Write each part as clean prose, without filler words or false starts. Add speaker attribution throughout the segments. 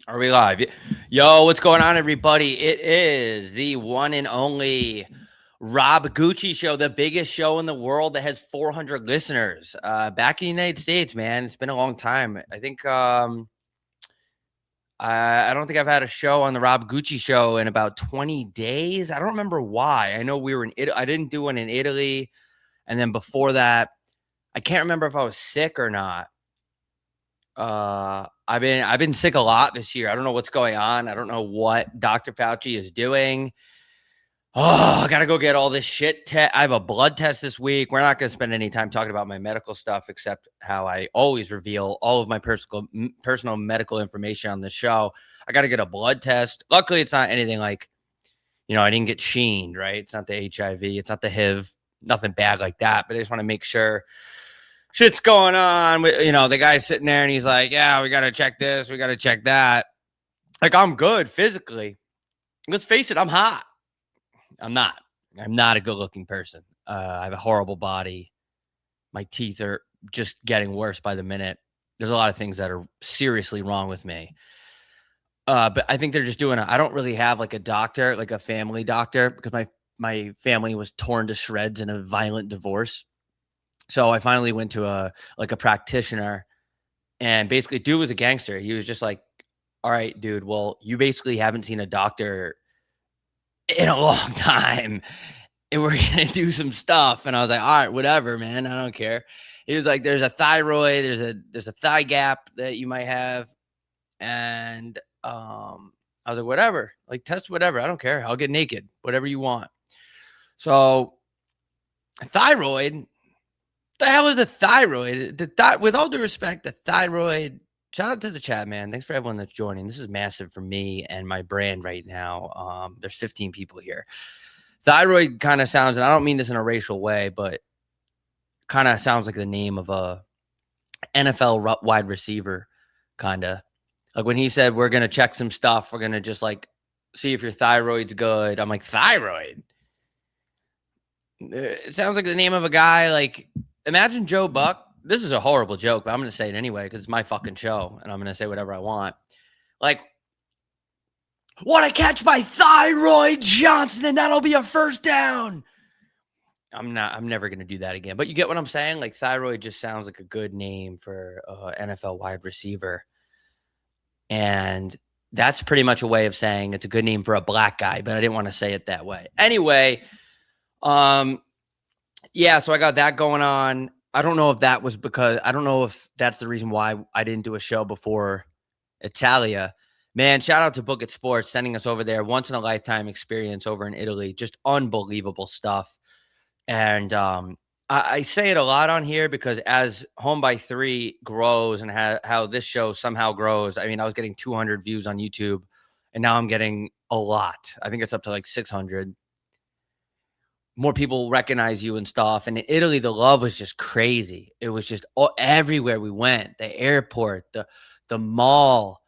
Speaker 1: Are we live? Yo, what's going on, everybody? It is the one and only Rob Gucci show, the biggest show in the world that has 400 listeners. Back in the United States, man. It's been a long time. I think I don't think I've had a show on the Rob Gucci show in about 20 days. I don't remember why. I know we were in Italy. I didn't do one in Italy, and then before that, I can't remember if I was sick or not. I've been sick a lot this year. I don't know what's going on. I don't know what Dr. Fauci is doing. Oh, I gotta go get all this shit. I have a blood test this week. We're not gonna spend any time talking about my medical stuff, except how I always reveal all of my personal medical information on the show. I gotta get a blood test. Luckily, it's not anything like, I didn't get sheened, right? It's not the HIV. It's not the HIV. Nothing bad like that. But I just want to make sure shit's going on. The guy's sitting there and he's like, yeah, we got to check this. We got to check that. Like, I'm good physically. Let's face it, I'm hot. I'm not. I'm not a good looking person. I have a horrible body. My teeth are just getting worse by the minute. There's a lot of things that are seriously wrong with me. But I think they're just doing I don't really have like a doctor, like a family doctor, because my family was torn to shreds in a violent divorce. So I finally went to a practitioner, and basically dude was a gangster. He was just like, all right, dude, well, you basically haven't seen a doctor in a long time, and we're going to do some stuff. And I was like, all right, whatever, man. I don't care. He was like, there's a thyroid, there's a thigh gap that you might have. And I was like, whatever, like test whatever. I don't care. I'll get naked, whatever you want. So thyroid, the hell is a thyroid? With all due respect, the thyroid, shout out to the chat, man. Thanks for everyone that's joining. This is massive for me and my brand right now. There's 15 people here. Thyroid kind of sounds, and I don't mean this in a racial way, but kind of sounds like the name of a NFL wide receiver, kind of. Like when he said, we're going to check some stuff. We're going to just like see if your thyroid's good. I'm like, thyroid? It sounds like the name of a guy. Like, imagine Joe Buck. This is a horrible joke, but I'm going to say it anyway because it's my fucking show and I'm going to say whatever I want. Like, want to catch my thyroid, Johnson, and that'll be a first down. I'm never going to do that again. But you get what I'm saying? Like, thyroid just sounds like a good name for an NFL wide receiver. And that's pretty much a way of saying it's a good name for a black guy, but I didn't want to say it that way. Anyway, yeah, so I got that going on. I don't know if that's the reason why I didn't do a show before Italia. Man, shout out to Book It Sports sending us over there. Once in a lifetime experience over in Italy. Just unbelievable stuff. And I say it a lot on here because as Home by 3 grows and how this show somehow grows, I mean, I was getting 200 views on YouTube, and now I'm getting a lot. I think it's up to like 600. More people recognize you and stuff. And in Italy, the love was just crazy. It was just everywhere we went. The airport, the mall,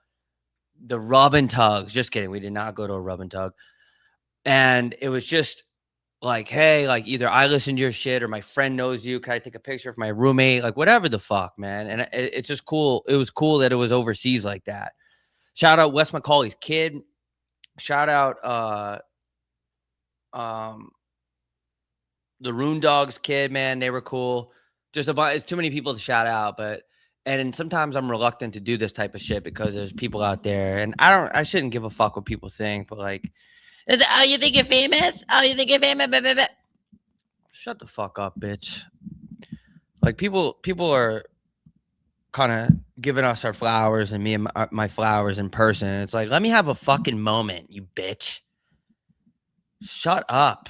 Speaker 1: the rub and tugs. Just kidding. We did not go to a rub and tug. And it was just like, hey, like either I listen to your shit or my friend knows you. Can I take a picture of my roommate? Like whatever the fuck, man. And it's just cool. It was cool that it was overseas like that. Shout out Wes McCauley's kid. Shout out the Rune Dogs kid, man. They were cool. Just it's too many people to shout out, and sometimes I'm reluctant to do this type of shit because there's people out there, and I shouldn't give a fuck what people think, but like, oh, you think you're famous? Oh, you think you're famous? Blah, blah, blah. Shut the fuck up, bitch. Like people are kind of giving us our flowers and me and my flowers in person. It's like, let me have a fucking moment, you bitch. Shut up.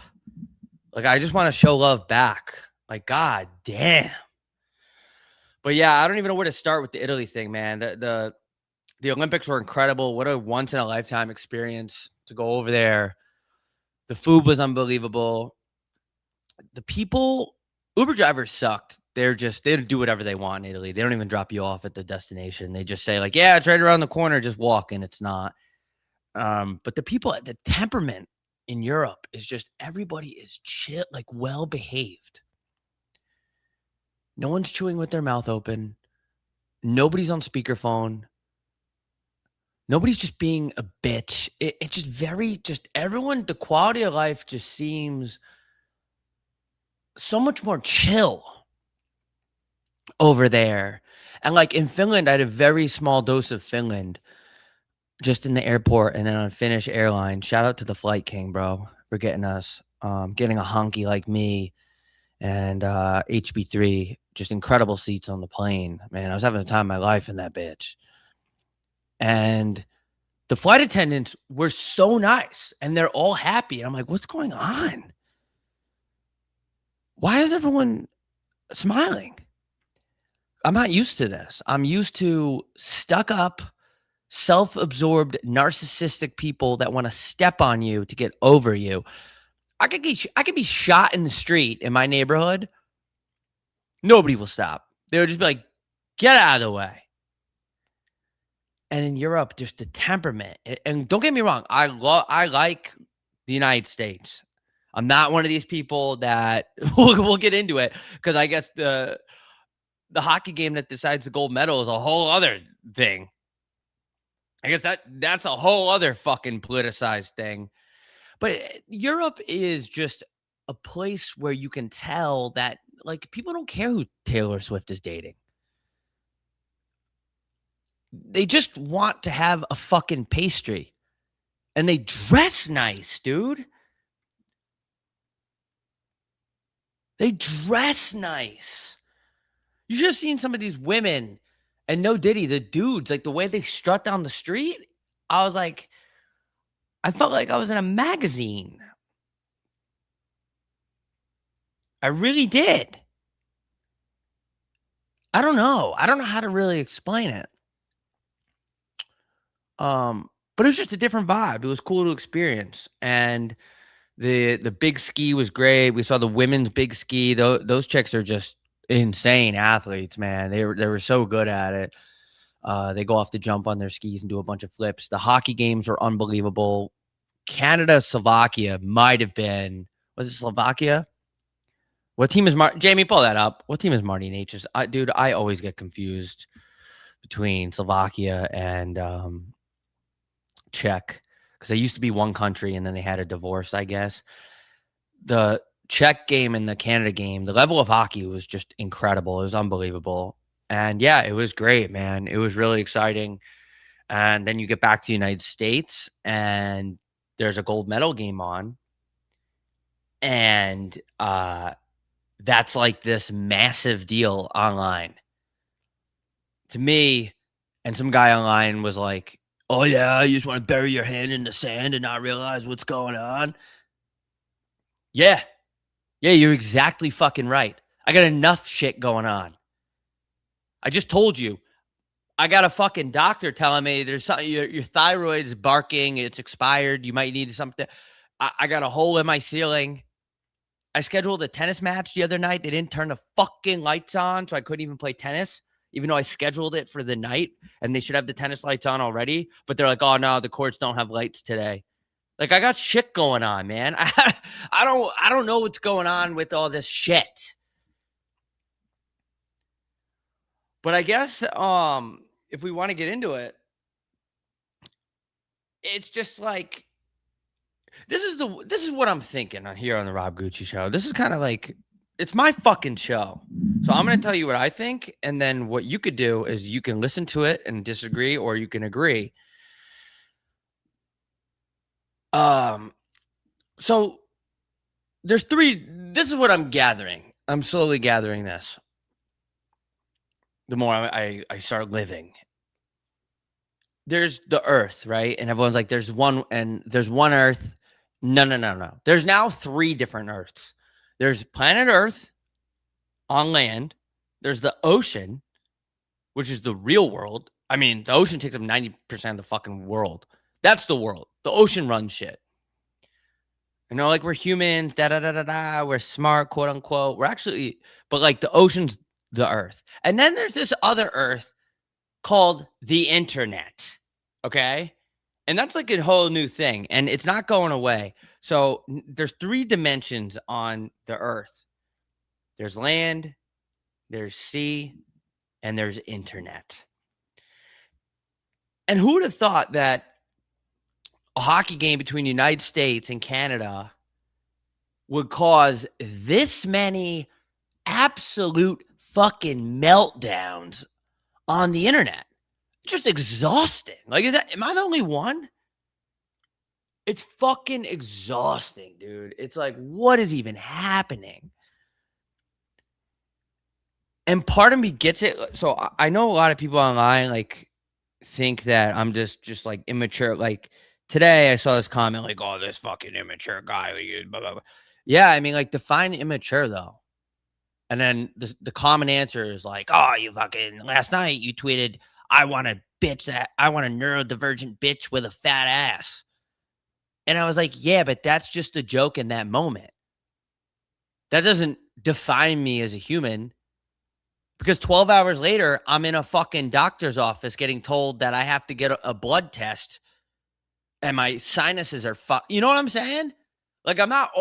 Speaker 1: Like, I just want to show love back. Like, god damn. But yeah, I don't even know where to start with the Italy thing, man. The Olympics were incredible. What a once in a lifetime experience to go over there. The food was unbelievable. The people, Uber drivers sucked. They do whatever they want in Italy. They don't even drop you off at the destination. They just say like, yeah, it's right around the corner. Just walk, and it's not. But the people, the temperament in Europe is just everybody is chill, like well behaved. No one's chewing with their mouth open. Nobody's on speakerphone. Nobody's just being a bitch. It's just everyone, the quality of life just seems so much more chill over there. And like in Finland, I had a very small dose of Finland just in the airport and then on Finnish Airlines. Shout out to the flight king, bro, for getting us, getting a honky like me and HB3, just incredible seats on the plane. Man, I was having the time of my life in that bitch. And the flight attendants were so nice and they're all happy. And I'm like, what's going on? Why is everyone smiling? I'm not used to this. I'm used to stuck up, self-absorbed, narcissistic people that want to step on you to get over you. I could be shot in the street in my neighborhood. Nobody will stop. They would just be like, get out of the way. And in Europe, just the temperament. And don't get me wrong, I like the United States. I'm not one of these people that we'll get into it because I guess the hockey game that decides the gold medal is a whole other thing. I guess that's a whole other fucking politicized thing. But Europe is just a place where you can tell that like people don't care who Taylor Swift is dating. They just want to have a fucking pastry. And they dress nice, dude. They dress nice. You should have seen some of these women and no Diddy, the dudes, like the way they strut down the street. I was like, I felt like I was in a magazine. I really did. I don't know. I don't know how to really explain it. But it was just a different vibe. It was cool to experience. And the big ski was great. We saw the women's big ski. Those chicks are just insane athletes, man. They were so good at it. They go off the jump on their skis and do a bunch of flips. The hockey games were unbelievable. Canada, Slovakia might have been. Was it Slovakia? What team is Jamie? Pull that up. What team is Marty Nature's? Dude, I always get confused between Slovakia and Czech because they used to be one country and then they had a divorce, I guess. The Czech game and the Canada game, the level of hockey was just incredible. It was unbelievable. And yeah, it was great, man. It was really exciting. And then you get back to the United States and there's a gold medal game on. And that's like this massive deal online. To me, and some guy online was like, oh yeah, you just want to bury your hand in the sand and not realize what's going on? Yeah. Yeah, you're exactly fucking right. I got enough shit going on. I just told you. I got a fucking doctor telling me there's something, your thyroid's barking, it's expired, you might need something. I got a hole in my ceiling. I scheduled a tennis match the other night. They didn't turn the fucking lights on, so I couldn't even play tennis, even though I scheduled it for the night and they should have the tennis lights on already. But they're like, oh no, the courts don't have lights today. Like I got shit going on, man. I don't know what's going on with all this shit. But I guess if we want to get into it, it's just like this is what I'm thinking on here on the Rob Gucci show. This is kind of like it's my fucking show. So I'm going to tell you what I think and then what you could do is you can listen to it and disagree or you can agree. So there's this is what I'm gathering. I'm slowly gathering this. The more I start living. There's the earth, right? And everyone's like, there's one earth. No. There's now 3 different earths. There's planet Earth on land. There's the ocean, which is the real world. I mean, the ocean takes up 90% of the fucking world. That's the world. The ocean runs shit. You know, like we're humans, we're smart, quote unquote. We're actually, but like the ocean's the earth. And then there's this other earth called the internet. Okay. And that's like a whole new thing. And it's not going away. So there's 3 dimensions on the earth. There's land, there's sea, and there's internet. And who would have thought that a hockey game between the United States and Canada would cause this many absolute fucking meltdowns on the internet? Just exhausting. Like, am I the only one? It's fucking exhausting, dude. It's like, what is even happening? And part of me gets it. So I know a lot of people online like think that I'm just like immature. Like today I saw this comment like, oh, this fucking immature guy. Blah, blah, blah. Yeah, I mean, like define immature though. And then the common answer is like, oh, you fucking last night you tweeted, I want a neurodivergent bitch with a fat ass. And I was like, yeah, but that's just a joke in that moment. That doesn't define me as a human. Because 12 hours later, I'm in a fucking doctor's office getting told that I have to get a blood test and my sinuses are fucked. You know what I'm saying? Like, I'm not,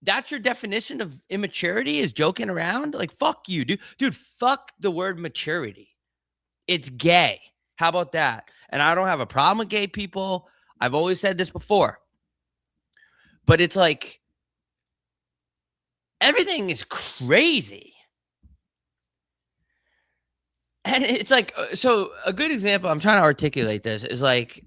Speaker 1: that's your definition of immaturity is joking around? Like, fuck you, dude. Dude, fuck the word maturity. It's gay. How about that? And I don't have a problem with gay people. I've always said this before. But it's like, everything is crazy. And it's like, so a good example, I'm trying to articulate this, is like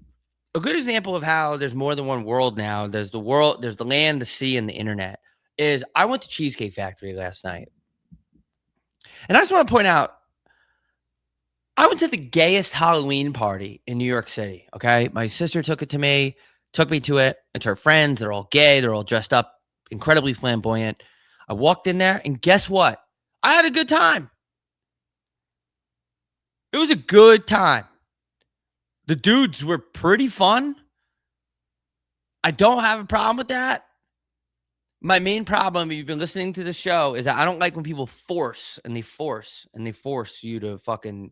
Speaker 1: a good example of how there's more than one world now. There's the world, there's the land, the sea, and the internet. Is I went to Cheesecake Factory last night. And I just want to point out, I went to the gayest Halloween party in New York City. Okay. My sister took me to it. It's her friends. They're all gay. They're all dressed up, incredibly flamboyant. I walked in there and guess what? I had a good time. It was a good time. The dudes were pretty fun. I don't have a problem with that. My main problem, if you've been listening to the show, is that I don't like when people force you to fucking,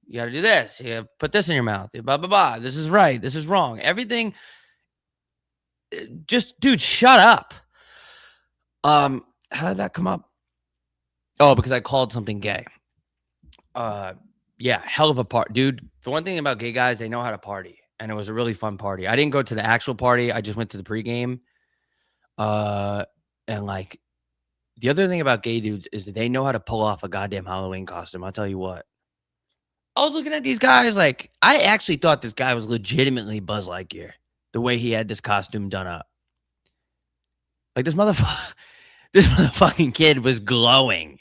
Speaker 1: you got to do this. You gotta put this in your mouth. Blah, blah, blah. This is right. This is wrong. Everything. Just, dude, shut up. How did that come up? Oh, because I called something gay. Yeah, hell of a party. Dude, the one thing about gay guys, they know how to party. And it was a really fun party. I didn't go to the actual party. I just went to the pregame. And like, the other thing about gay dudes is that they know how to pull off a goddamn Halloween costume. I'll tell you what. I was looking at these guys like, I actually thought this guy was legitimately Buzz Lightyear. The way he had this costume done up. Like, this motherfucking kid was glowing.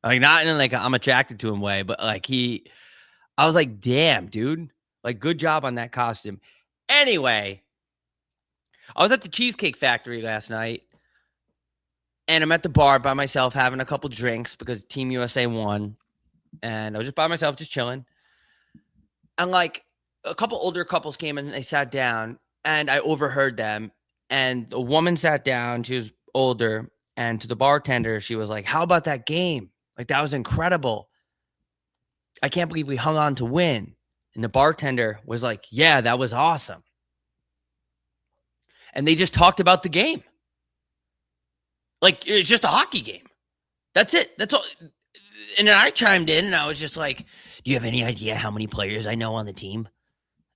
Speaker 1: Like, not in like I'm attracted to him way, but like I was like, damn, dude. Like, good job on that costume. Anyway, I was at the Cheesecake Factory last night. And I'm at the bar by myself having a couple drinks because Team USA won. And I was just by myself, just chilling. And like a couple older couples came in and they sat down. And I overheard them. And a woman sat down. She was older. And to the bartender, she was like, how about that game? Like, that was incredible. I can't believe we hung on to win. And the bartender was like, yeah, that was awesome. And they just talked about the game. Like, it's just a hockey game. That's it. That's all. And then I chimed in and I was just like, do you have any idea how many players I know on the team?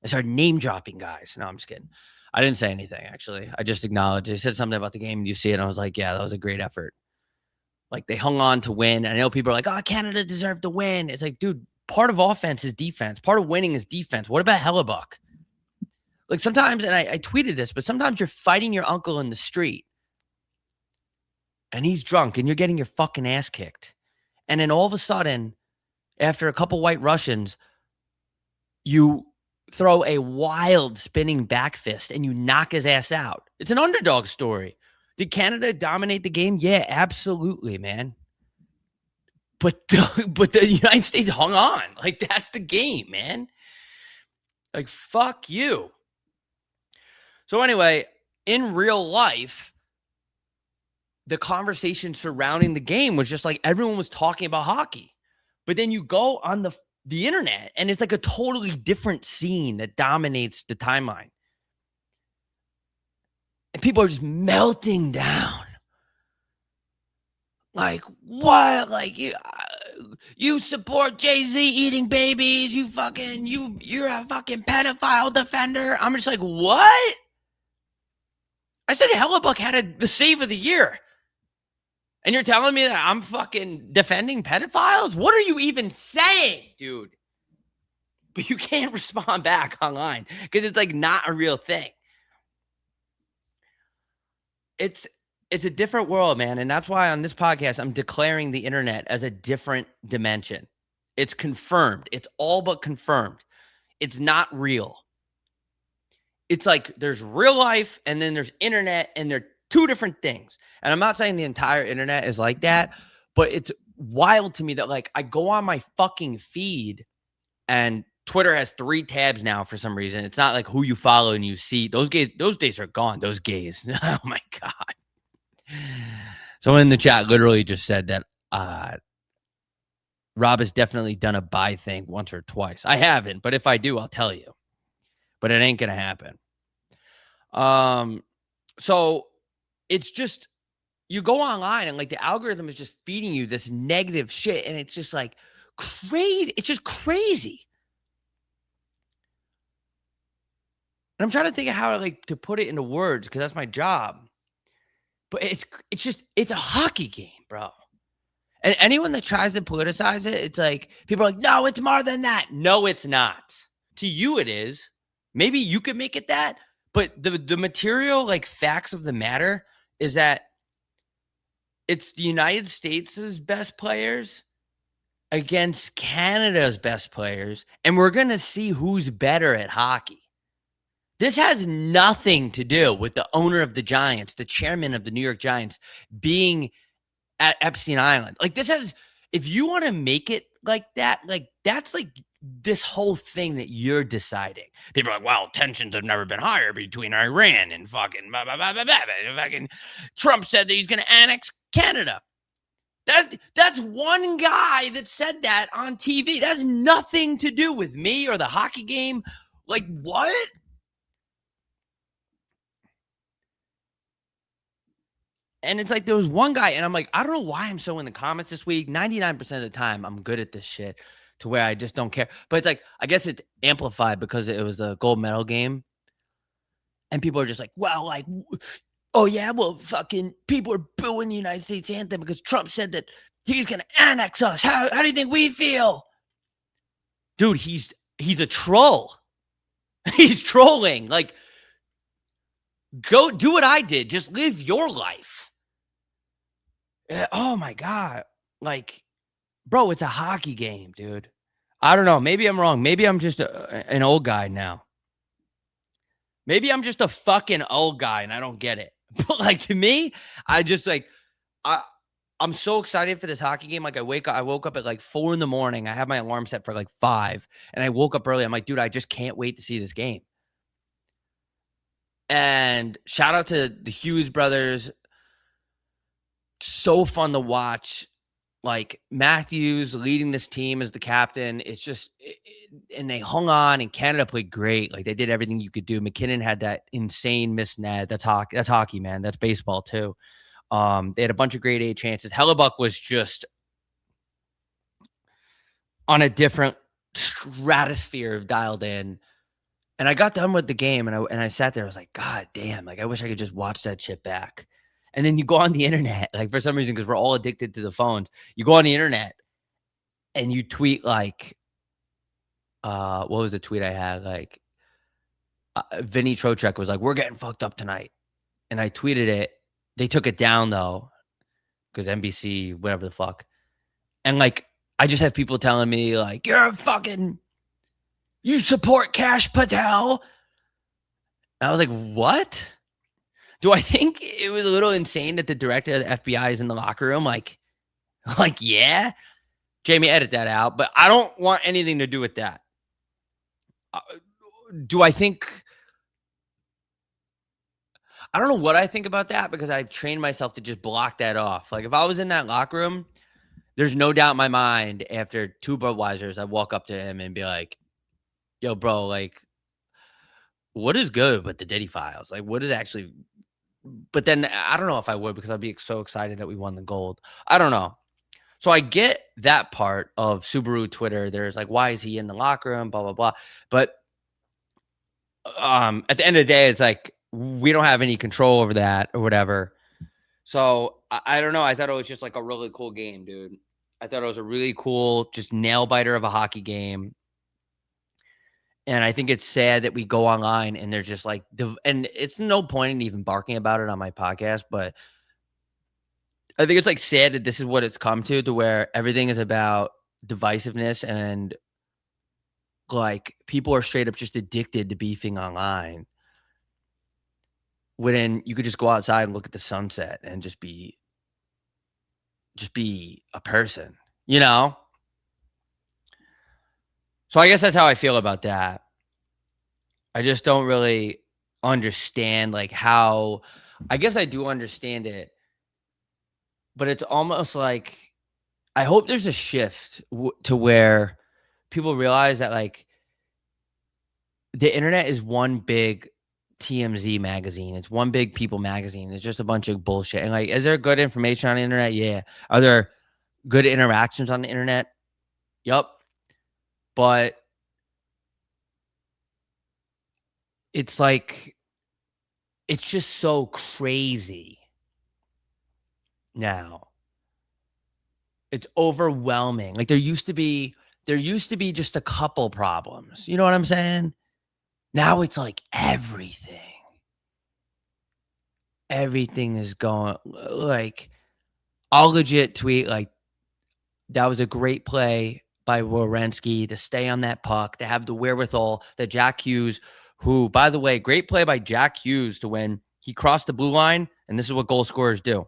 Speaker 1: I started name dropping guys. No, I'm just kidding. I didn't say anything, actually. I just acknowledged. They said something about the game. You see it. And I was like, yeah, that was a great effort. Like, they hung on to win. And I know people are like, oh, Canada deserved to win. It's like, dude, part of offense is defense. Part of winning is defense. What about Hellebuck? Like, sometimes, and I tweeted this, but sometimes you're fighting your uncle in the street. And he's drunk and you're getting your fucking ass kicked. And then all of a sudden, after a couple white Russians, you throw a wild spinning back fist and you knock his ass out. It's an underdog story. Did Canada dominate the game? Yeah, absolutely, man. But the United States hung on. Like, that's the game, man. Like, fuck you. So anyway, in real life, the conversation surrounding the game was just like everyone was talking about hockey. But then you go on the internet and it's like a totally different scene that dominates the timeline. And people are just melting down. Like, what? Like, you support Jay-Z eating babies. You're a fucking pedophile defender. I'm just like, what? I said Hellebuck had the save of the year. And you're telling me that I'm fucking defending pedophiles? What are you even saying, dude? But you can't respond back online because it's like not a real thing. It's a different world, man. And that's why on this podcast, I'm declaring the internet as a different dimension. It's confirmed. It's all but confirmed. It's not real. It's like there's real life and then there's internet, and they're two different things. And I'm not saying the entire internet is like that, but it's wild to me that like I go on my fucking feed and Twitter has 3 tabs now for some reason. It's not like who you follow and you see. Those days are gone. Those gays. Oh my God. Someone in the chat literally just said that Rob has definitely done a buy thing once or twice. I haven't, but if I do, I'll tell you. But it ain't gonna happen. So it's just, you go online and like the algorithm is just feeding you this negative shit, and it's just like crazy. It's just crazy. And I'm trying to think of how to put it into words because that's my job. But it's a hockey game, bro. And anyone that tries to politicize it, it's like people are like, no, it's more than that. No, it's not. To you, it is. Maybe you could make it that. But the material, like facts of the matter, is that it's the United States' best players against Canada's best players, and we're going to see who's better at hockey. This has nothing to do with the owner of the Giants, the chairman of the New York Giants, being at Epstein Island. Like this has, if you want to make it like that, like that's like this whole thing that you're deciding. People are like, well, tensions have never been higher between Iran and fucking blah, blah, blah, blah, blah, blah. Fucking Trump said that he's going to annex Canada. That's one guy that said that on TV. That has nothing to do with me or the hockey game. Like what? And it's like there was one guy, and I'm like, I don't know why I'm so in the comments this week. 99% of the time, I'm good at this shit to where I just don't care. But it's like, I guess it's amplified because it was a gold medal game. And people are just like, well, like, oh yeah, well, fucking people are booing the United States anthem because Trump said that he's going to annex us. How do you think we feel? Dude, he's a troll. He's trolling. Like, go do what I did. Just live your life. Oh my God. Like, bro, it's a hockey game, dude. I don't know. Maybe I'm wrong. Maybe I'm just an old guy now. Maybe I'm just a fucking old guy and I don't get it. But like to me, I just like, I'm so excited for this hockey game. Like I woke up at like 4 a.m. I had my alarm set for like 5 and I woke up early. I'm like, dude, I just can't wait to see this game. And shout out to the Hughes brothers. So fun to watch. Like Matthews leading this team as the captain. It's just, and they hung on, and Canada played great. Like they did everything you could do. McKinnon had that insane missed net. That's hockey, man. That's baseball too. They had a bunch of grade A chances. Hellebuck was just on a different stratosphere dialed in. And I got done with the game and I sat there. I was like, God damn, like I wish I could just watch that shit back. And then you go on the internet, like for some reason, because we're all addicted to the phones, you go on the internet and you tweet like, what was the tweet I had? Like, Vinny Trocheck was like, we're getting fucked up tonight. And I tweeted it. They took it down though, because NBC, whatever the fuck. And like, I just have people telling me like, you support Cash Patel. And I was like, what? Do I think it was a little insane that the director of the FBI is in the locker room? Like, yeah. Jamie, edit that out. But I don't want anything to do with that. Do I think... I don't know what I think about that because I've trained myself to just block that off. Like, if I was in that locker room, there's no doubt in my mind after 2 Budweisers, I'd walk up to him and be like, yo, bro, like, what is good with the Diddy files? Like, what is actually... But then I don't know if I would because I'd be so excited that we won the gold. I don't know. So I get that part of Subaru Twitter. There's like, why is he in the locker room? Blah, blah, blah. But at the end of the day, it's like, we don't have any control over that or whatever. So I don't know. I thought it was just like a really cool game, dude. I thought it was a really cool, just nail biter of a hockey game. And I think it's sad that we go online and they're just like, and it's no point in even barking about it on my podcast, but I think it's like sad that this is what it's come to where everything is about divisiveness and like people are straight up just addicted to beefing online. When you could just go outside and look at the sunset and just be a person, you know? So I guess that's how I feel about that. I just don't really understand like how I guess I do understand it, but it's almost like I hope there's a shift to where people realize that like the internet is one big TMZ magazine. It's one big people magazine. It's just a bunch of bullshit. And like, is there good information on the internet? Yeah. Are there good interactions on the internet? Yup. But it's like, it's just so crazy now. It's overwhelming. Like there used to be just a couple problems. You know what I'm saying? Now it's like everything. Everything is going like I'll legit tweet like that was a great play by Werenski to stay on that puck, to have the wherewithal that Jack Hughes, who, by the way, great play by Jack Hughes to when he crossed the blue line, and this is what goal scorers do.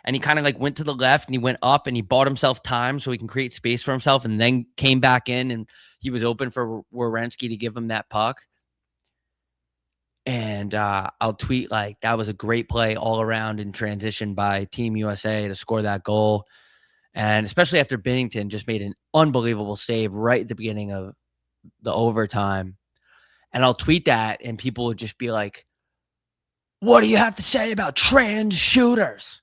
Speaker 1: And he kind of like went to the left and he went up and he bought himself time so he can create space for himself and then came back in and he was open for Werenski to give him that puck. And I'll tweet like that was a great play all around in transition by Team USA to score that goal. And especially after Binnington just made an unbelievable save right at the beginning of the overtime. And I'll tweet that and people would just be like, what do you have to say about trans shooters?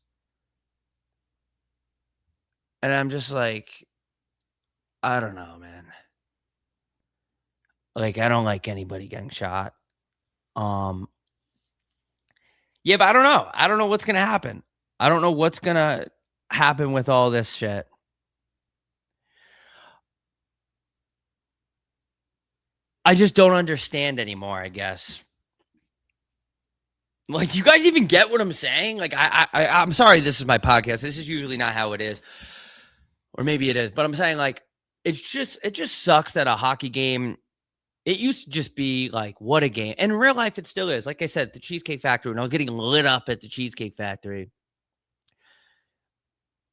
Speaker 1: And I'm just like, I don't know, man. Like, I don't like anybody getting shot. Yeah, but I don't know. I don't know what's going to happen. I don't know what's going to happen with all this shit. I just don't understand anymore, I guess. Like, do you guys even get what I'm saying? Like, I'm sorry this is my podcast. This is usually not how it is. Or maybe it is. But I'm saying, like, it just sucks that a hockey game, it used to just be like, what a game. And in real life, it still is. Like I said, the Cheesecake Factory, when I was getting lit up at the Cheesecake Factory,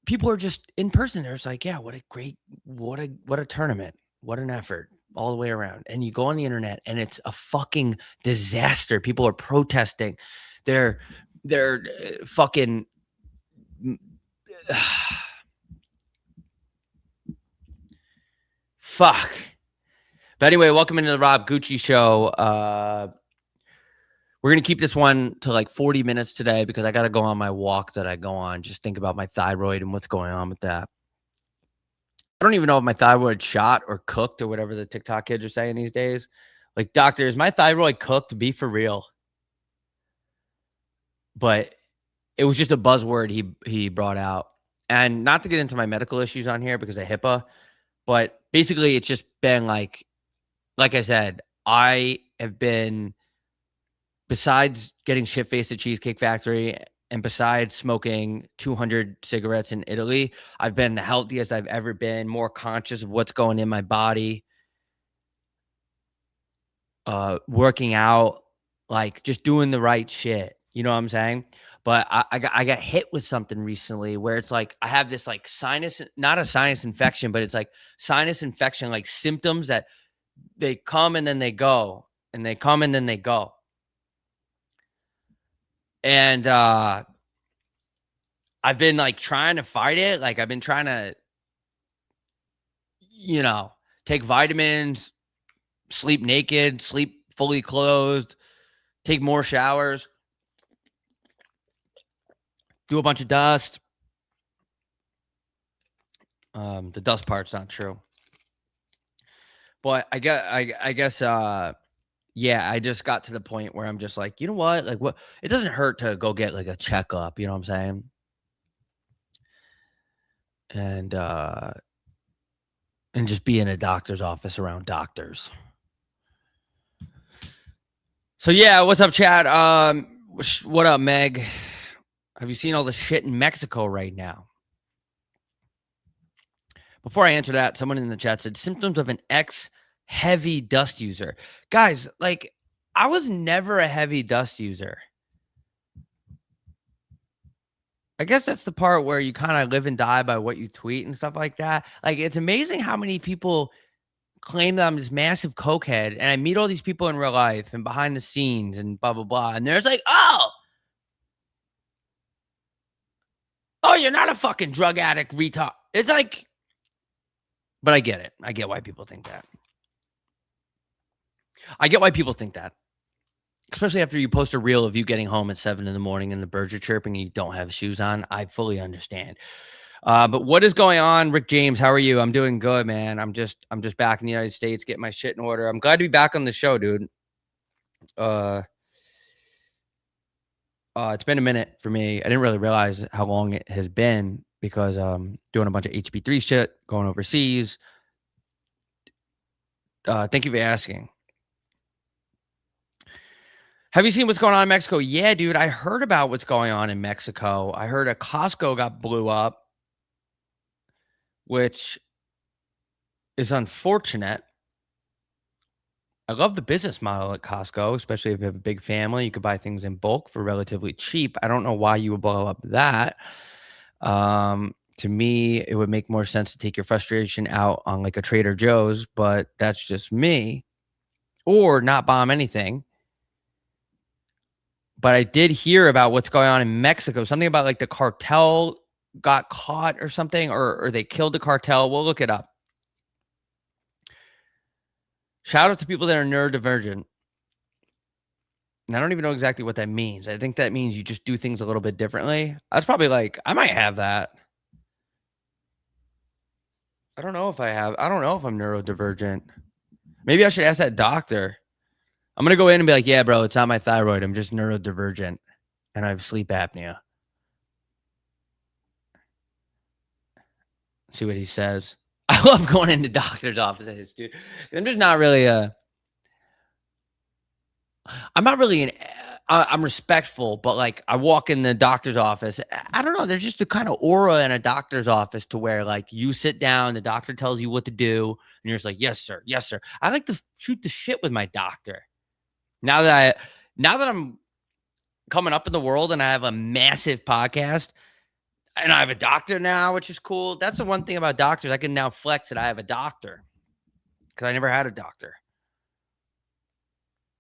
Speaker 1: people are just in person. They're just like, yeah, what a tournament. What an effort all the way around. And you go on the internet and it's a fucking disaster. People are protesting. They're fucking fuck. But anyway, welcome into the Rob Gucci show. We're going to keep this one to like 40 minutes today because I got to go on my walk that I go on. Just think about my thyroid and what's going on with that. I don't even know if my thyroid shot or cooked or whatever the TikTok kids are saying these days. Like, doctor, is my thyroid cooked? Be for real. But it was just a buzzword he brought out. And not to get into my medical issues on here because of HIPAA, but basically it's just been like I said, I have been, besides getting shit-faced at Cheesecake Factory and besides smoking 200 cigarettes in Italy, I've been the healthiest I've ever been, more conscious of what's going in my body, working out, like just doing the right shit. You know what I'm saying? But I got hit with something recently where it's like I have this like sinus, not a sinus infection, but it's like sinus infection, like symptoms that they come and then they go, and they come and then they go. And I've been like trying to fight it. Like I've been trying to, take vitamins, sleep naked, sleep fully clothed, take more showers, do a bunch of dust. The dust part's not true. But I guess yeah, I just got to the point where I'm just like, you know what? Like what it doesn't hurt to go get like a checkup, you know what I'm saying? And just be in a doctor's office around doctors. So yeah, what's up, chat? What up, Meg? Have you seen all the shit in Mexico right now? Before I answer that, someone in the chat said symptoms of an heavy dust user. Guys, like I was never a heavy dust user. I guess that's the part where you kind of live and die by what you tweet and stuff like that. Like it's amazing how many people claim that I'm this massive cokehead, and I meet all these people in real life and behind the scenes and blah blah blah, and there's like, oh, you're not a fucking drug addict, retard. It's like, but I get it. I get why people think that. Especially after you post a reel of you getting home at 7 a.m. and the birds are chirping and you don't have shoes on. I fully understand. But what is going on, Rick James? How are you? I'm doing good, man. I'm just back in the United States, getting my shit in order. I'm glad to be back on the show, dude. It's been a minute for me. I didn't really realize how long it has been because doing a bunch of HB3 shit, going overseas. Thank you for asking. Have you seen what's going on in Mexico? Yeah, dude. I heard about what's going on in Mexico. I heard a Costco got blew up, which is unfortunate. I love the business model at Costco, especially if you have a big family. You could buy things in bulk for relatively cheap. I don't know why you would blow up that. To me, it would make more sense to take your frustration out on like a Trader Joe's, but that's just me. Or not bomb anything. But I did hear about what's going on in Mexico. Something about like the cartel got caught or something, or they killed the cartel. We'll look it up. Shout out to people that are neurodivergent. And I don't even know exactly what that means. I think that means you just do things a little bit differently. That's probably like, I might have that. I don't know if I'm neurodivergent. Maybe I should ask that doctor. I'm going to go in and be like, yeah, bro, it's not my thyroid. I'm just neurodivergent and I have sleep apnea. See what he says. I love going into doctor's offices, dude. I'm just not really I'm respectful, but like I walk in the doctor's office. I don't know. There's just a kind of aura in a doctor's office to where like you sit down, the doctor tells you what to do, and you're just like, yes, sir. Yes, sir. I like to shoot the shit with my doctor. Now that I'm coming up in the world and I have a massive podcast and I have a doctor now, which is cool. That's the one thing about doctors. I can now flex that I have a doctor because I never had a doctor.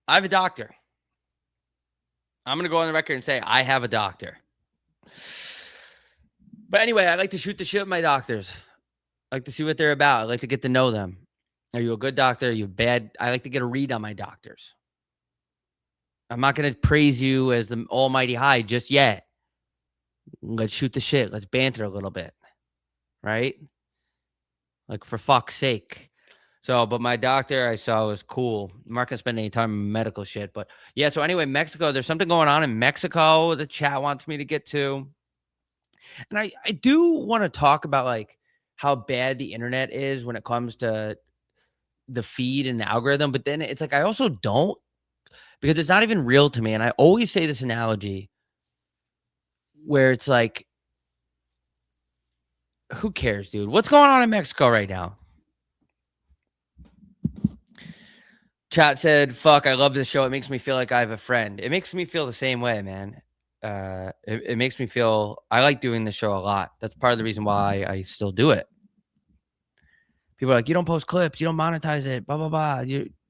Speaker 1: I have a doctor. I'm going to go on the record and say I have a doctor. But anyway, I like to shoot the shit with my doctors. I like to see what they're about. I like to get to know them. Are you a good doctor? Are you bad? I like to get a read on my doctors. I'm not going to praise you as the almighty high just yet. Let's shoot the shit. Let's banter a little bit. Right? Like, for fuck's sake. So, but my doctor I saw was cool. I'm not gonna spend any time on medical shit, but yeah. So anyway, Mexico, there's something going on in Mexico. The chat wants me to get to, and I do want to talk about like how bad the internet is when it comes to the feed and the algorithm. But then it's like I also don't because it's not even real to me. And I always say this analogy where it's like, who cares, dude? What's going on in Mexico right now? Chat said, fuck, I love this show. It makes me feel like I have a friend. It makes me feel the same way, man. It makes me feel, I like doing the show a lot. That's part of the reason why I still do it. People are like, you don't post clips, you don't monetize it, blah, blah, blah.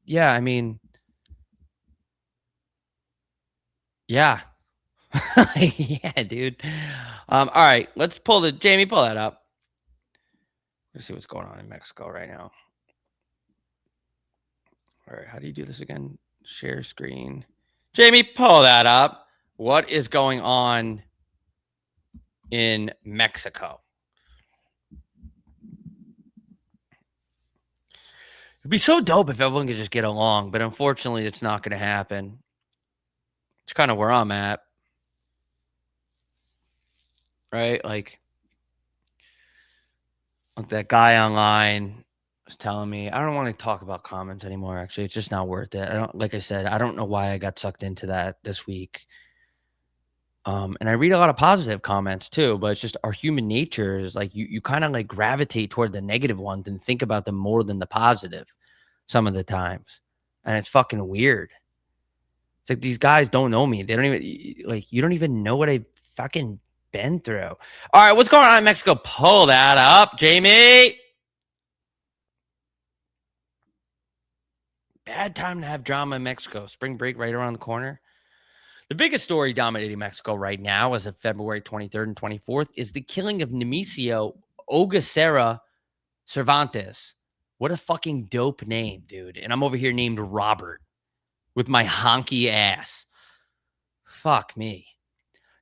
Speaker 1: Yeah, I mean, yeah. Yeah, dude. All right, let's Jamie, pull that up. Let's see what's going on in Mexico right now. All right, how do you do this again? Share screen. Jamie, pull that up. What is going on in Mexico? It'd be so dope if everyone could just get along, but unfortunately, it's not going to happen. It's kind of where I'm at, right? Like that guy online was telling me, I don't want to talk about comments anymore. Actually, it's just not worth it. Like I said, I don't know why I got sucked into that this week. And I read a lot of positive comments too, but it's just our human nature is like you kind of like gravitate toward the negative ones and think about them more than the positive some of the times. And it's fucking weird. It's like these guys don't know me. They don't even like you don't even know what I've fucking been through. All right, what's going on in Mexico? Pull that up, Jamie. Bad time to have drama in Mexico. Spring break right around the corner. The biggest story dominating Mexico right now, as of February 23rd and 24th, is the killing of Nemesio Ogacera Cervantes. What a fucking dope name, dude. And I'm over here named Robert with my honky ass. Fuck me.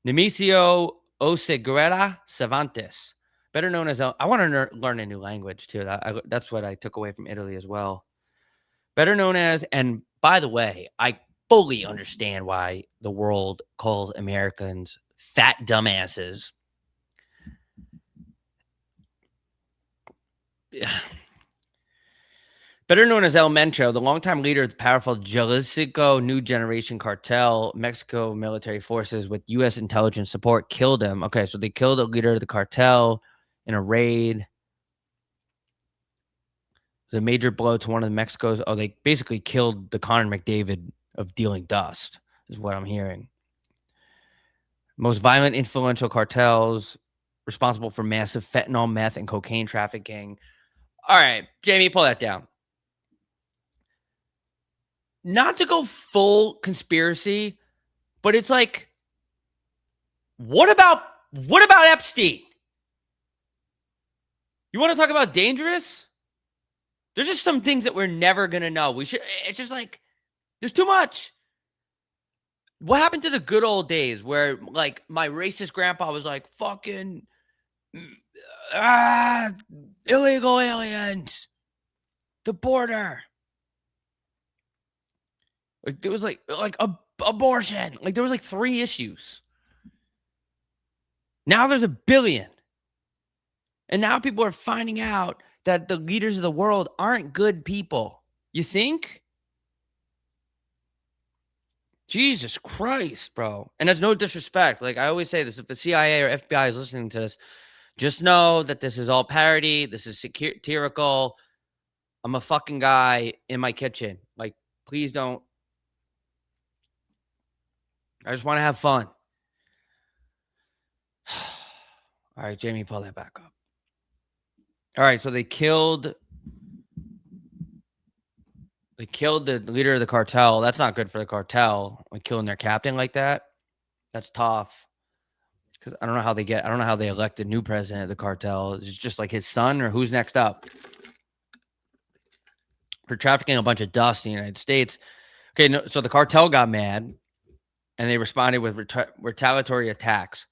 Speaker 1: Nemesio Oseguera Cervantes, better known as I want to learn a new language too. That's what I took away from Italy as well. Better known as, and by the way, I fully understand why the world calls Americans fat dumbasses. Better known as El Mencho, the longtime leader of the powerful Jalisco New Generation Cartel, Mexico military forces with U.S. intelligence support killed him. Okay, so they killed a leader of the cartel in a raid. The major blow to one of the Mexico's. Oh, they basically killed the Conor McDavid of dealing dust, is what I'm hearing. Most violent, influential cartels responsible for massive fentanyl, meth, and cocaine trafficking. All right, Jamie, pull that down. Not to go full conspiracy, but it's like, what about Epstein? You want to talk about dangerous? There's just some things that we're never gonna know. It's just like, there's too much. What happened to the good old days where, like, my racist grandpa was like, fucking illegal aliens, the border. Like, there was like abortion. Like, there was like 3 issues. Now there's 1 billion. And now people are finding out that the leaders of the world aren't good people. You think? Jesus Christ, bro. And there's no disrespect. Like I always say this, if the CIA or FBI is listening to this, just know that this is all parody. This is satirical. I'm a fucking guy in my kitchen. Like, please don't. I just want to have fun. All right, Jamie, pull that back up. All right, so they killed the leader of the cartel. That's not good for the cartel. Like killing their captain like that. That's tough. Because I don't know how they elect a new president of the cartel. Is it just like his son, or who's next up? For trafficking a bunch of dust in the United States. Okay, no, so the cartel got mad and they responded with retaliatory attacks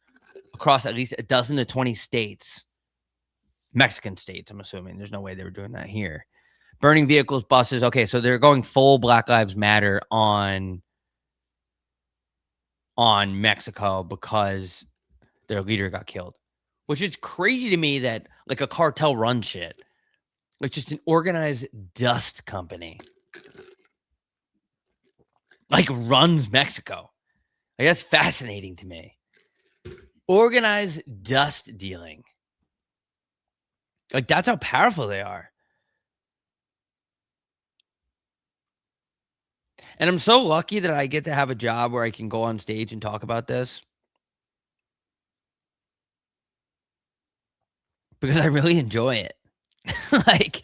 Speaker 1: across at least 12 to 20 states. Mexican states, I'm assuming. There's no way they were doing that here. Burning vehicles, buses. Okay, so they're going full Black Lives Matter on Mexico because their leader got killed. Which is crazy to me that like a cartel runs shit. Like just an organized dust company. Like runs Mexico. Like that's fascinating to me. Organized dust dealing. Like that's how powerful they are. And I'm so lucky that I get to have a job where I can go on stage and talk about this. Because I really enjoy it. like,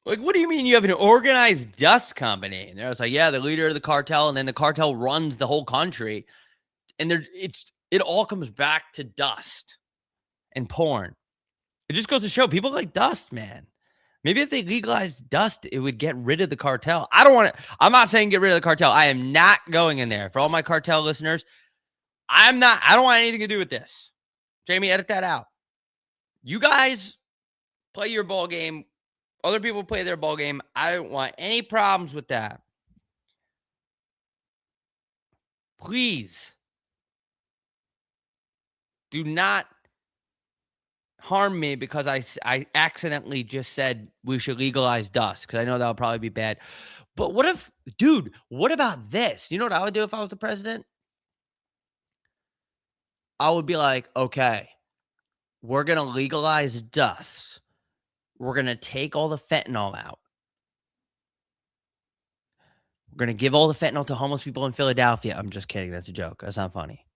Speaker 1: what do you mean you have an organized dust company? And they're like, yeah, the leader of the cartel, and then the cartel runs the whole country. And it all comes back to dust and porn. It just goes to show people like dust, man. Maybe if they legalized dust, it would get rid of the cartel. I'm not saying get rid of the cartel. I am not going in there. For all my cartel listeners, I don't want anything to do with this. Jamie, edit that out. You guys play your ball game. Other people play their ball game. I don't want any problems with that. Please do not harm me because I accidentally just said we should legalize dust, because I know that would probably be bad. But what if, dude, what about this? You know what I would do if I was the president? I would be like, okay, we're going to legalize dust. We're going to take all the fentanyl out. We're going to give all the fentanyl to homeless people in Philadelphia. I'm just kidding. That's a joke. That's not funny.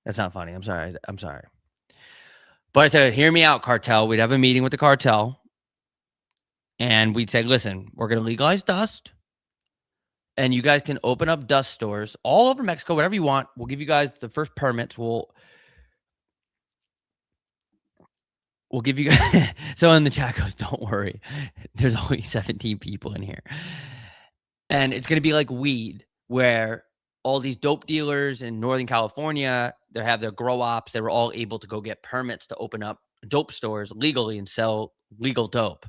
Speaker 1: That's not funny. I'm sorry. I'm sorry. But I said, hear me out, Cartel. We'd have a meeting with the cartel. And we'd say, listen, we're going to legalize dust. And you guys can open up dust stores all over Mexico, whatever you want. We'll give you guys the first permits. We'll give you guys. Someone in the chat goes, don't worry. There's only 17 people in here. And it's going to be like weed, where all these dope dealers in Northern California, they have their grow ops. They were all able to go get permits to open up dope stores legally and sell legal dope.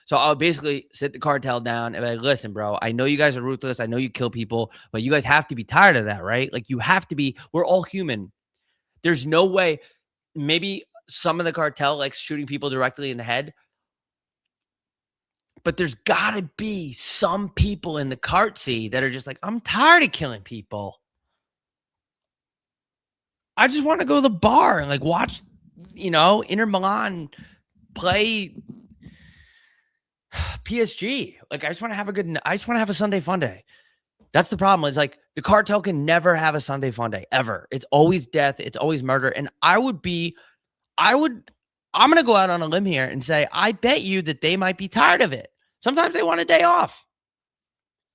Speaker 1: So I'll basically sit the cartel down and be like, listen, bro, I know you guys are ruthless. I know you kill people, but you guys have to be tired of that, right? Like, you have to be. We're all human. There's no way. Maybe some of the cartel likes shooting people directly in the head, but there's got to be some people in the cart seat that are just like, I'm tired of killing people. I just want to go to the bar and like watch, Inter Milan play PSG. Like, I just want to have a Sunday fun day. That's the problem. It's like the cartel can never have a Sunday fun day, ever. It's always death. It's always murder. And I'm going to go out on a limb here and say, I bet you that they might be tired of it. Sometimes they want a day off.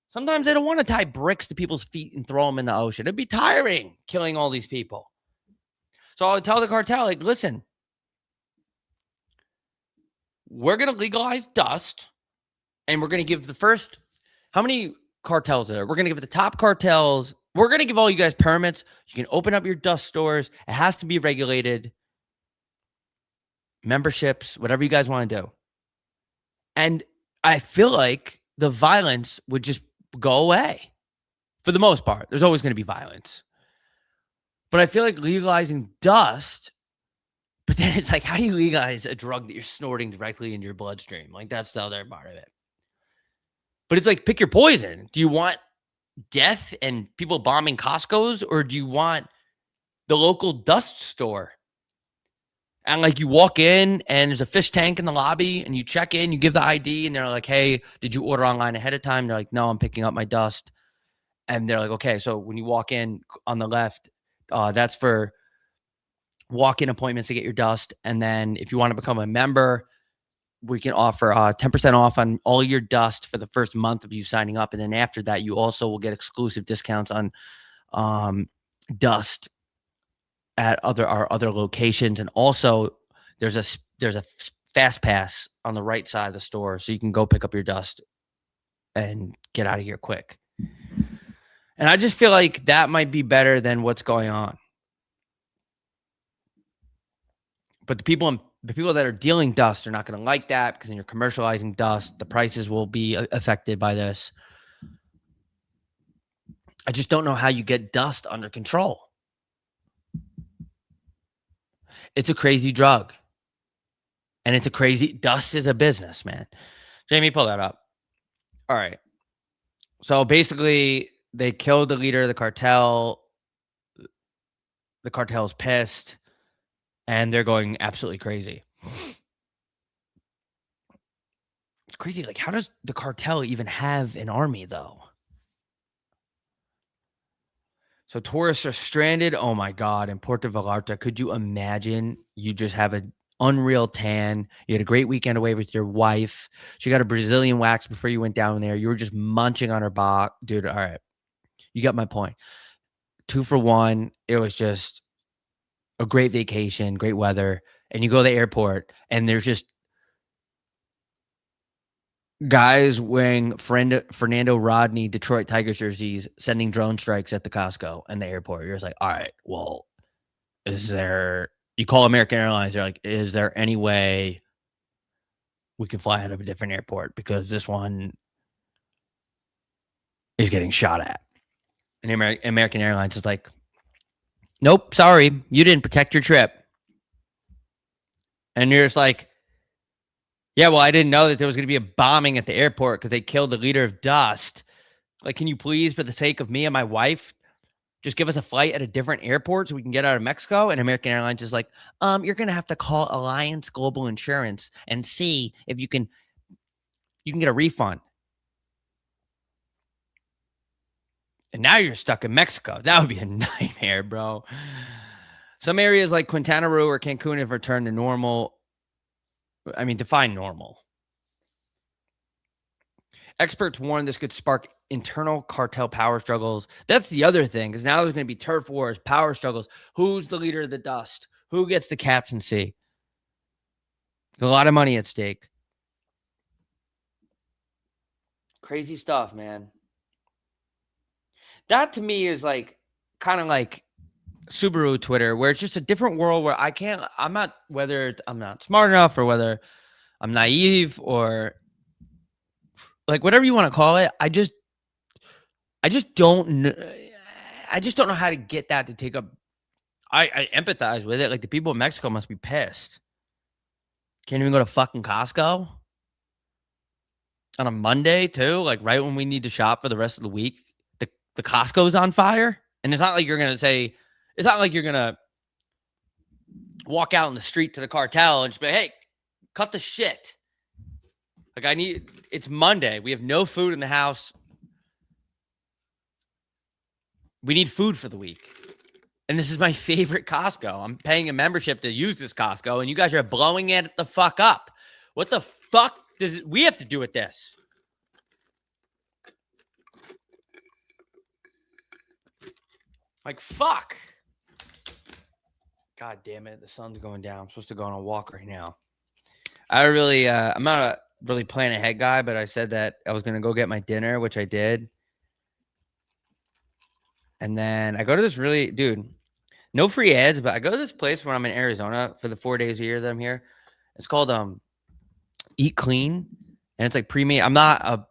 Speaker 1: Sometimes they don't want to tie bricks to people's feet and throw them in the ocean. It'd be tiring killing all these people. So I'll tell the cartel, like, listen, we're going to legalize dust, and we're going to give the first, how many cartels are there? We're going to give the top cartels, we're going to give all you guys permits. You can open up your dust stores. It has to be regulated. Memberships, whatever you guys want to do. And I feel like the violence would just go away for the most part. There's always going to be violence. But I feel like legalizing dust, but then it's like, how do you legalize a drug that you're snorting directly into your bloodstream? Like, that's the other part of it. But it's like, pick your poison. Do you want death and people bombing Costco's, or do you want the local dust store? And like, you walk in and there's a fish tank in the lobby, and you check in, you give the ID, and they're like, hey, did you order online ahead of time? They're like, no, I'm picking up my dust. And they're like, okay, so when you walk in on the left, that's for walk-in appointments to get your dust. And then if you want to become a member, we can offer 10% off on all your dust for the first month of you signing up. And then after that, you also will get exclusive discounts on dust at our other locations. And also there's a fast pass on the right side of the store, so you can go pick up your dust and get out of here quick. And I just feel like that might be better than what's going on. But the people that are dealing dust are not going to like that, because then you're commercializing dust. The prices will be affected by this. I just don't know how you get dust under control. It's a crazy drug. And dust is a business, man. Jamie, pull that up. All right. So basically, they killed the leader of the cartel. The cartel's pissed, and they're going absolutely crazy. It's crazy. Like, how does the cartel even have an army, though? So tourists are stranded. Oh my God. In Puerto Vallarta. Could you imagine? You just have an unreal tan. You had a great weekend away with your wife. She got a Brazilian wax before you went down there. You were just munching on her back. Dude, all right. You got my point. 2 for 1. It was just a great vacation, great weather. And you go to the airport, and there's just guys wearing Fernando Rodney Detroit Tigers jerseys, sending drone strikes at the Costco and the airport. You're just like, all right, well, you call American Airlines, they're like, is there any way we can fly out of a different airport because this one is getting shot at. And American Airlines is like, nope, sorry, you didn't protect your trip. And you're just like, yeah, well, I didn't know that there was going to be a bombing at the airport because they killed the leader of Dust. Like, can you please, for the sake of me and my wife, just give us a flight at a different airport so we can get out of Mexico? And American Airlines is like, you're going to have to call Alliance Global Insurance and see if you can get a refund. And now you're stuck in Mexico. That would be a nightmare, bro. Some areas like Quintana Roo or Cancun have returned to normal. I mean, define normal. Experts warn this could spark internal cartel power struggles. That's the other thing, because now there's going to be turf wars, power struggles. Who's the leader of the Dust? Who gets the captaincy? There's a lot of money at stake. Crazy stuff, man. That to me is like kind of like Subaru Twitter, where it's just a different world where I'm not smart enough or whether I'm naive or like whatever you want to call it. I just don't know. I just don't know how to get that to take up. I empathize with it. Like the people in Mexico must be pissed. Can't even go to fucking Costco on a Monday too. Like right when we need to shop for the rest of the week, the Costco's on fire. And it's not like you're going to walk out in the street to the cartel and just be, hey, cut the shit. Like it's Monday. We have no food in the house. We need food for the week. And this is my favorite Costco. I'm paying a membership to use this Costco, and you guys are blowing it the fuck up. What the fuck does we have to do with this? Like, fuck. God damn it. The sun's going down. I'm supposed to go on a walk right now. I'm not a really plan ahead guy, but I said that I was going to go get my dinner, which I did. And then I go to this no free ads, but I go to this place when I'm in Arizona for the 4 days a year that I'm here. It's called Eat Clean, and it's like pre-made. I'm not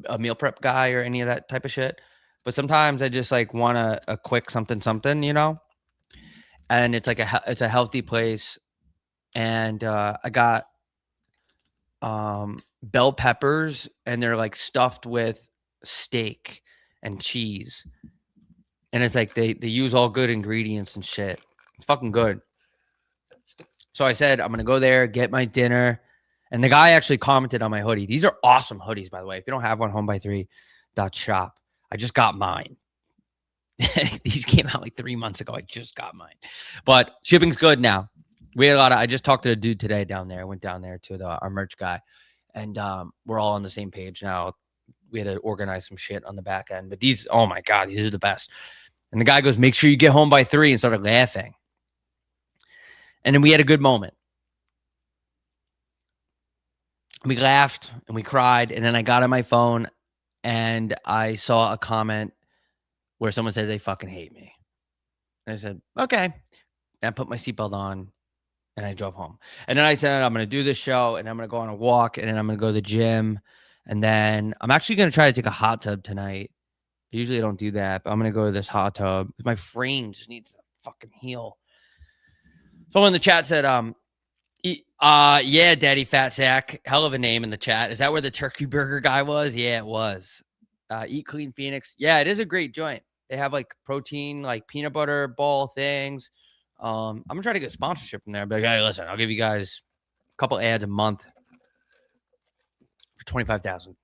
Speaker 1: a meal prep guy or any of that type of shit, but sometimes I just like want a quick something, you know. And it's like it's a healthy place, and I got bell peppers, and they're like stuffed with steak and cheese. And it's like they use all good ingredients and shit. It's fucking good. So I said, I'm going to go there, get my dinner. And the guy actually commented on my hoodie. These are awesome hoodies, by the way. If you don't have one, homeby3.shop. I just got mine. These came out like 3 months ago. I just got mine. But shipping's good now. We had I just talked to a dude today down there. I went down there to our merch guy. And we're all on the same page now. We had to organize some shit on the back end. But these, oh my God, these are the best. And the guy goes, make sure you get home by 3, and started laughing. And then we had a good moment. We laughed and we cried. And then I got on my phone and I saw a comment where someone said they fucking hate me. And I said, okay. And I put my seatbelt on and I drove home. And then I said, I'm going to do this show and I'm going to go on a walk and then I'm going to go to the gym. And then I'm actually going to try to take a hot tub tonight. Usually I don't do that, but I'm going to go to this hot tub. My frame just needs to fucking heal. Someone in the chat said, yeah, Daddy Fat Sack. Hell of a name in the chat. Is that where the turkey burger guy was? Yeah, it was. Eat Clean Phoenix. Yeah, it is a great joint. They have like protein, like peanut butter ball things. I'm going to try to get sponsorship from there. But hey, listen, I'll give you guys a couple ads a month for $25,000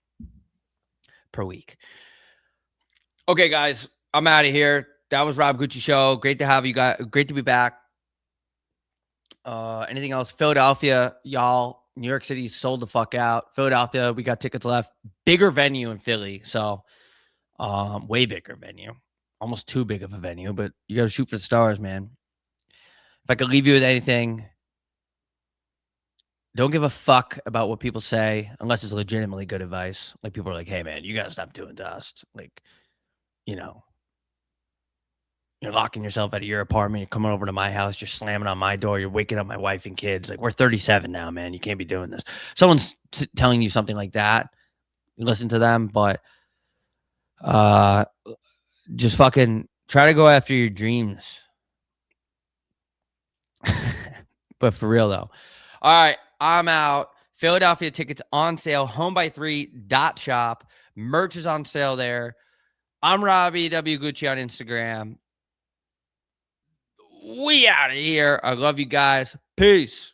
Speaker 1: per week. Okay, guys, I'm out of here. That was Rob Gucci Show. Great to have you guys. Great to be back. Anything else? Philadelphia, y'all. New York City sold the fuck out. Philadelphia, we got tickets left. Bigger venue in Philly. So, way bigger venue. Almost too big of a venue, but you got to shoot for the stars, man. If I could leave you with anything, don't give a fuck about what people say unless it's legitimately good advice. Like people are like, hey, man, you got to stop doing dust. Like, you know, You're locking yourself out of your apartment. You're coming over to my house. You're slamming on my door. You're waking up my wife and kids. Like, we're 37 now, man. You can't be doing this. Someone's telling you something like that. You listen to them, but just fucking try to go after your dreams. But for real, though. All right, I'm out. Philadelphia tickets on sale. Home-by-3.shop. Merch is on sale there. I'm Robbie W. Gucci on Instagram. We out of here. I love you guys. Peace.